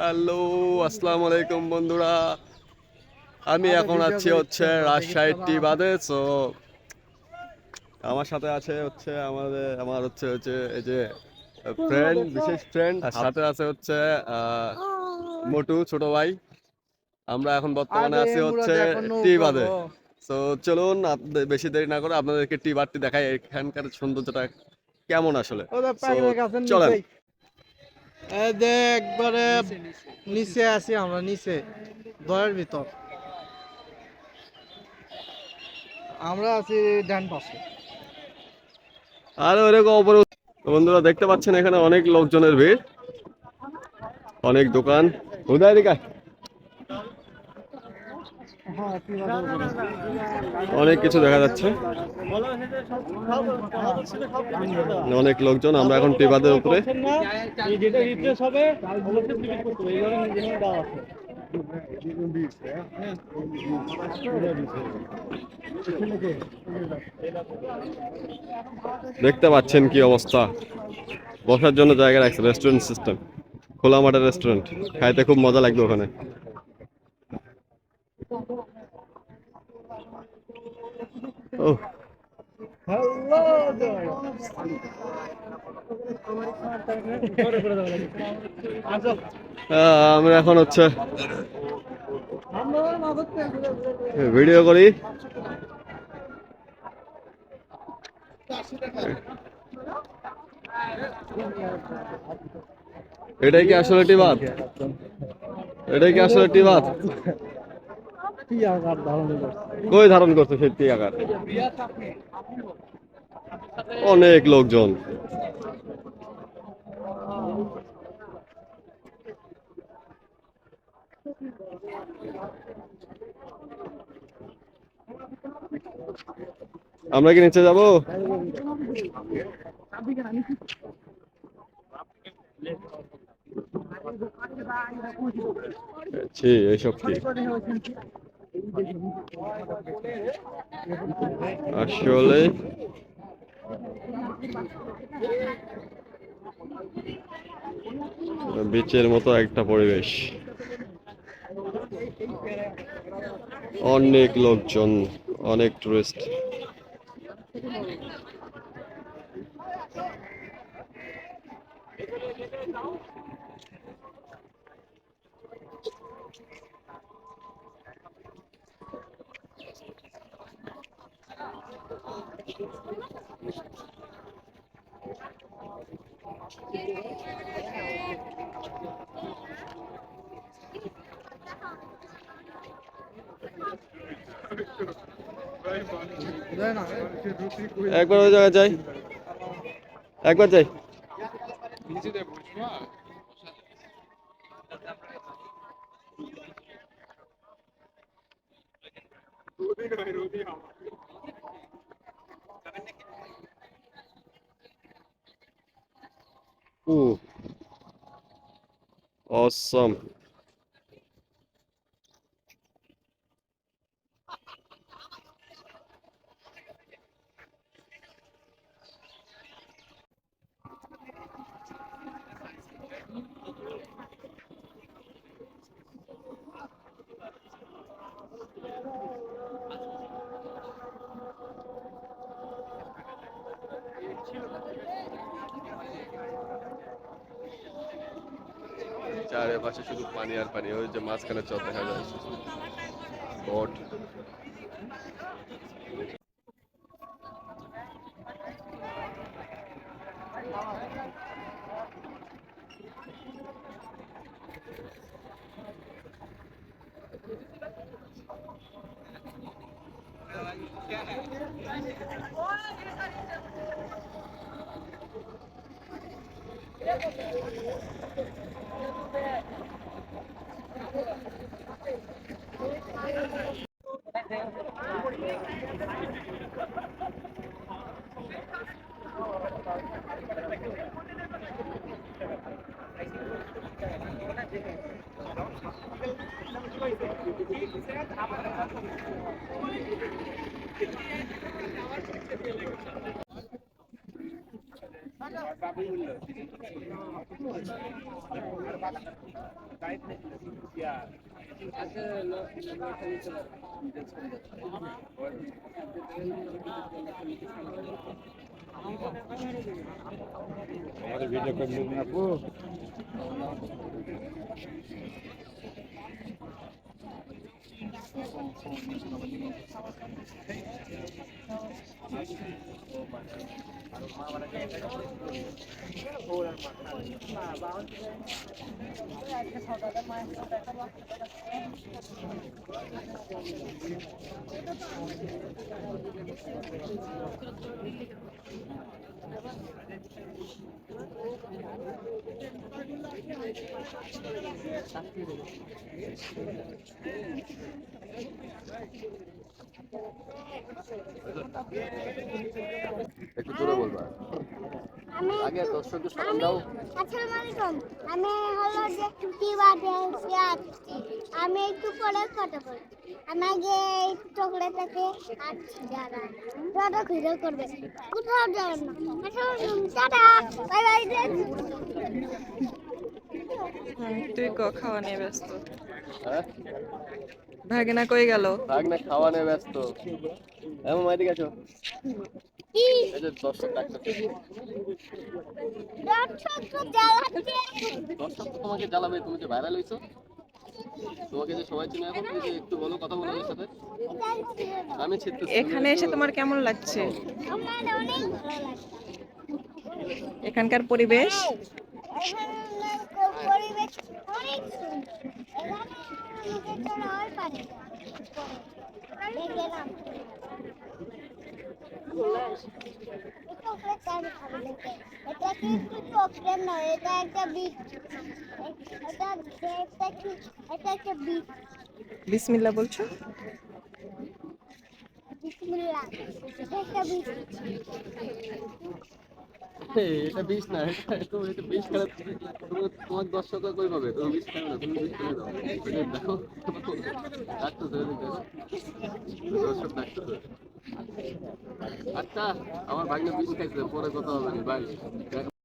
Hello, আসসালামু আলাইকুম বন্ধুরা। আমি এখন আছি রাজশাহী টি বাদে। সো আমার সাথে আছে আমার হচ্ছে হচ্ছে এই যে ফ্রেন্ড, বিশেষ ফ্রেন্ড, আর সাথে আছে মোটু ছোট ভাই। আমরা এখন বর্তমানে আছি টি বাদে। সো চলুন, বেশি দেরি না করে আপনাদেরকে টি বাদটি দেখাই, এখানকার সৌন্দর্যটা কেমন আসলে। সো চলেন। একবারে নিচে আছি আমরা, নিচে দয়ের ভিতর আমরা আছি ডান পাশে। আর ওরকম উপরে বন্ধুরা দেখতে পাচ্ছেন এখানে অনেক লোকজনের ভিড়, অনেক দোকান। উদয় দিকা অনেক কিছু দেখা যাচ্ছে, অনেক লোকজন। আমরা এখন টিবাদের উপরে। দেখতে পাচ্ছেন কি অবস্থা, বসার জন্য জায়গা রাখছে, রেস্টুরেন্ট সিস্টেম, খোলা মাঠের রেস্টুরেন্ট। খাইতে খুব মজা লাগবে ওখানে। ও আমরা এখন ভিডিও করি। এটাই কি আসলে টিবাদ? এটাই কি আসলে টিবাদ? কই ধারণ করছে সত্যি আকার। অনেক লোকজন। আমরা কি নিচে যাবো? এইসব কি আসলে বিচের মতো একটা পরিবেশ, অনেক লোকজন, অনেক টুরিস্ট। একবার ওই জায়গায় যাই, একবার যাই। Awesome. চারপাশে শুধু পানি আর পানি, ওই যে মাঝখানে চর দেখা যায়, বোট। আমাদের ভিডিও করে নিন আপু। একটু জোরে বলবা, আমি আগে দর্শকদের সালাম দাও। আসসালামু আলাইকুম। আমি হলো যে টিবাতে আসছি। আমি একটু পরে কথা বলবো। আমাকে এই চকলেটটাকে আচ্ছা যারা দাদা খুঁজে করবে কোথাও যাবেন না। Tata bye bye. তুই খাওয়া নিয়ে ব্যস্ত। হ্যাঁ, ভাগিনা কই গেল? ভাগ না খাওয়া নিয়ে ব্যস্ত। এমন মাইদি গেছো, কি এই যে দর্শক ডাক্তার, দর্শক তো জ্বালাচ্ছে। দর্শক তো তোমাকে জ্বালাবে, তুমি যে ভাইরাল হইছো, তোমাকে যে সবাই চিনে এখন, তুমি যে একটু বলো, কথা বলো ওদের সাথে। আমি ছিটতে এখানে এসে তোমার কেমন লাগছে? আমার অনেক ভালো লাগে। এখানকার পরিবেশ? এখানের পরিবেশ অনেক সুন্দর। এখানে নিজের জন্য আর পারি না। গেলাম চকলেট আমি খাবো দেখে। এটা কিন্তু চকলেট নয়, এটা একটা বিট। এটা একটা বিট। বিসমিল্লাহ বলছো? বিসমিল্লাহ। এটা একটা বিট। এটা বিষ না, এটা বিষ খেলা। তোমার দর্শকরা কই পাবে? তুমি বিষ খাবে না, তুমি বিষ খেলে দাও। দেখো ডাক্তার দর্শক ডাক্তার। আচ্ছা, আমার ভাগ্নে বিষ খাইছে, পরে কথা হবে না, বাই।